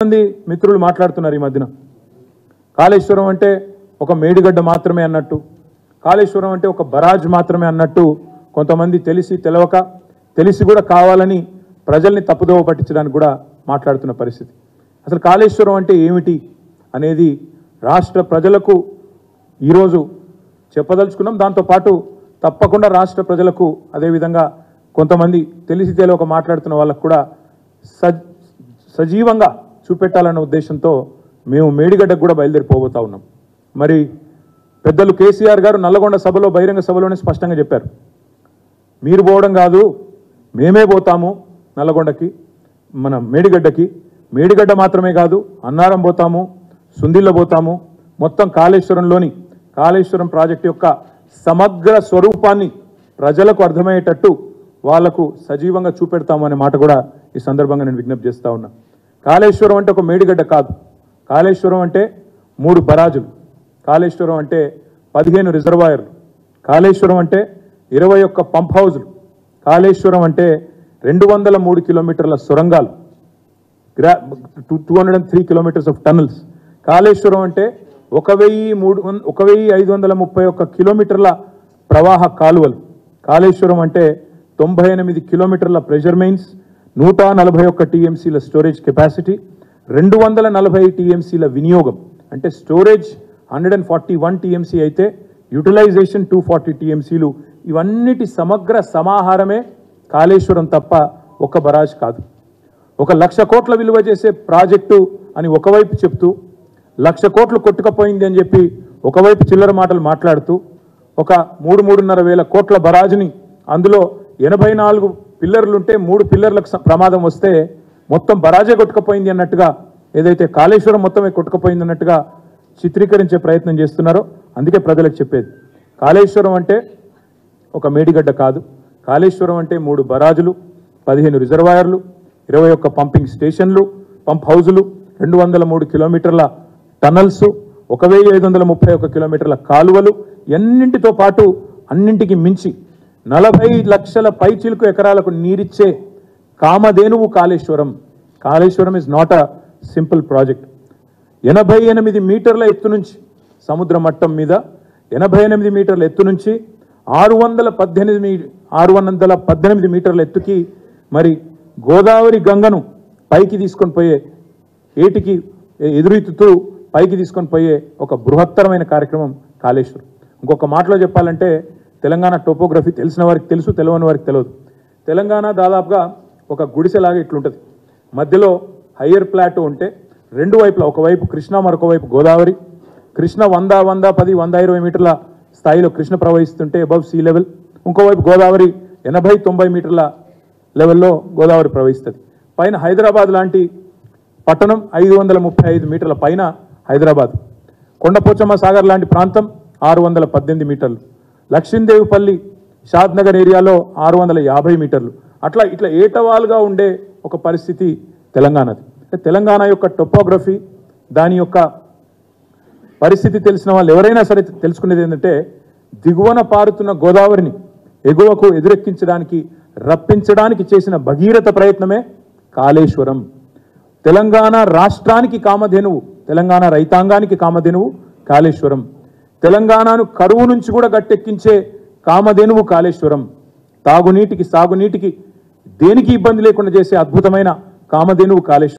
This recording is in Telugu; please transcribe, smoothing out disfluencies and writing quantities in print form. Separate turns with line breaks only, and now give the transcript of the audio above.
మంది మిత్రులు మాట్లాడుతున్నారు ఈ మధ్యన కాళేశ్వరం అంటే ఒక మేడిగడ్డ మాత్రమే అన్నట్టు, కాళేశ్వరం అంటే ఒక బరాజ్ మాత్రమే అన్నట్టు కొంతమంది తెలిసి కూడా కావాలని ప్రజల్ని తప్పుదోవ పట్టించడానికి కూడా మాట్లాడుతున్న పరిస్థితి. అసలు కాళేశ్వరం అంటే ఏమిటి అనేది రాష్ట్ర ప్రజలకు ఈరోజు చెప్పదలుచుకున్నాం. దాంతోపాటు తప్పకుండా రాష్ట్ర ప్రజలకు అదేవిధంగా కొంతమంది తెలియక మాట్లాడుతున్న వాళ్ళకు కూడా సజీవంగా చూపెట్టాలన్న ఉద్దేశంతో మేము మేడిగడ్డకు కూడా బయలుదేరిపోబోతా ఉన్నాం. మరి పెద్దలు కేసీఆర్ గారు నల్లగొండ సభలో బహిరంగ సభలోనే స్పష్టంగా చెప్పారు, మీరు పోవడం కాదు మేమే పోతాము నల్లగొండకి, మన మేడిగడ్డ మాత్రమే కాదు అన్నారం పోతాము, సుందిల్ల పోతాము, మొత్తం కాళేశ్వరం ప్రాజెక్టు యొక్క సమగ్ర స్వరూపాన్ని ప్రజలకు అర్థమయ్యేటట్టు వాళ్లకు సజీవంగా చూపెడతాము అనే మాట కూడా ఈ సందర్భంగా నేను విజ్ఞప్తి చేస్తా ఉన్నా. కాళేశ్వరం అంటే ఒక మేడిగడ్డ కాదు, కాళేశ్వరం అంటే 3 బరాజులు, కాళేశ్వరం అంటే 15 రిజర్వాయర్లు, కాళేశ్వరం అంటే 21 పంప్ హౌజులు, కాళేశ్వరం అంటే 203 కిలోమీటర్ల సొరంగాలు, 203 కిలోమీటర్స్ ఆఫ్ టనల్స్, కాళేశ్వరం అంటే 1531 కిలోమీటర్ల ప్రవాహ కాలువలు, కాళేశ్వరం అంటే 98 కిలోమీటర్ల ప్రెషర్ మెయిన్స్, 141 టీఎంసీల స్టోరేజ్ కెపాసిటీ, 240 టీఎంసీల వినియోగం. అంటే స్టోరేజ్ 141 టీఎంసీ అయితే యూటిలైజేషన్ 240 టీఎంసీలు. ఇవన్నిటి సమగ్ర సమాహారమే కాళేశ్వరం తప్ప ఒక బరాజ్ కాదు. 1,00,000 కోట్ల విలువ చేసే ప్రాజెక్టు అని ఒకవైపు చెప్తూ 1,00,000 కోట్లు కొట్టుకపోయింది అని చెప్పి ఒకవైపు చిల్లర మాటలు మాట్లాడుతూ ఒక 3-3.5 వేల కోట్ల బరాజుని అందులో 84 పిల్లర్లుంటే 3 పిల్లర్లకు ప్రమాదం వస్తే మొత్తం బరాజే కొట్టుకుపోయింది అన్నట్టుగా, ఏదైతే కాళేశ్వరం మొత్తమే కొట్టుకుపోయింది అన్నట్టుగా చిత్రీకరించే ప్రయత్నం చేస్తున్నారో అందుకే ప్రజలకు చెప్పేది, కాళేశ్వరం అంటే ఒక మేడిగడ్డ కాదు, కాళేశ్వరం అంటే 3 బరాజులు, 15 రిజర్వాయర్లు, 21 పంపింగ్ స్టేషన్లు, పంప్ హౌజులు, 203 కిలోమీటర్ల టనల్స్, 1531 కిలోమీటర్ల కాలువలు, ఎన్నింటితో పాటు అన్నింటికి మించి 40 లక్షల పైచిలుకు ఎకరాలకు నీరిచ్చే కామధేనువు Kaleshwaram. Kaleshwaram is not a simple project. 88 మీటర్ల ఎత్తు నుంచి సముద్ర మట్టం మీద 88 మీటర్ల ఎత్తు నుంచి 618 మీటర్ల ఎత్తుకి మరి గోదావరి గంగను పైకి తీసుకొని పోయే, ఏటికి ఎదురెత్తుతూ పైకి తీసుకొని పోయే ఒక బృహత్తరమైన కార్యక్రమం కాళేశ్వరం. ఇంకొక మాటలో చెప్పాలంటే తెలంగాణ టోపోగ్రఫీ తెలిసిన వారికి తెలుసు, తెలియని వారికి తెలియదు. తెలంగాణ దాదాపుగా ఒక గుడిసెలాగా ఇట్లుంటుంది. మధ్యలో హయ్యర్ ప్లాటో ఉంటే రెండు వైపులా, ఒకవైపు కృష్ణ మరొక వైపు గోదావరి. కృష్ణ 100, 110, 120 మీటర్ల స్థాయిలో కృష్ణ ప్రవహిస్తుంటే అబవ్ సీ లెవెల్, ఇంకోవైపు గోదావరి 80-90 మీటర్ల లెవెల్లో గోదావరి ప్రవహిస్తుంది. పైన హైదరాబాద్ లాంటి పట్టణం 535 మీటర్ల పైన హైదరాబాద్, కొండపోచమ్మ సాగర్ లాంటి ప్రాంతం 618 మీటర్లు, లక్ష్మీదేవిపల్లి షాద్నగర్ ఏరియాలో 650 మీటర్లు, ఇట్లా ఏటవాలుగా ఉండే ఒక పరిస్థితి తెలంగాణది. తెలంగాణ యొక్క టోపోగ్రఫీ, దాని యొక్క పరిస్థితి తెలిసిన వాళ్ళు ఎవరైనా సరే తెలుసుకునేది ఏంటంటే, దిగువన పారుతున్న గోదావరిని ఎగువకు ఎదురెక్కించడానికి రప్పించడానికి చేసిన భగీరథ ప్రయత్నమే కాళేశ్వరం. తెలంగాణ రాష్ట్రానికి కామధేనువు, తెలంగాణ రైతాంగానికి కామధేనువు కాళేశ్వరం. తెలంగాణను కరువు నుంచి కూడా గట్టెక్కించే కామధేనువు కాళేశ్వరం. తాగునీటికి సాగునీటికి దేనికి ఇబ్బంది లేకుండా చేసే అద్భుతమైన కామధేనువు కాళేశ్వరం.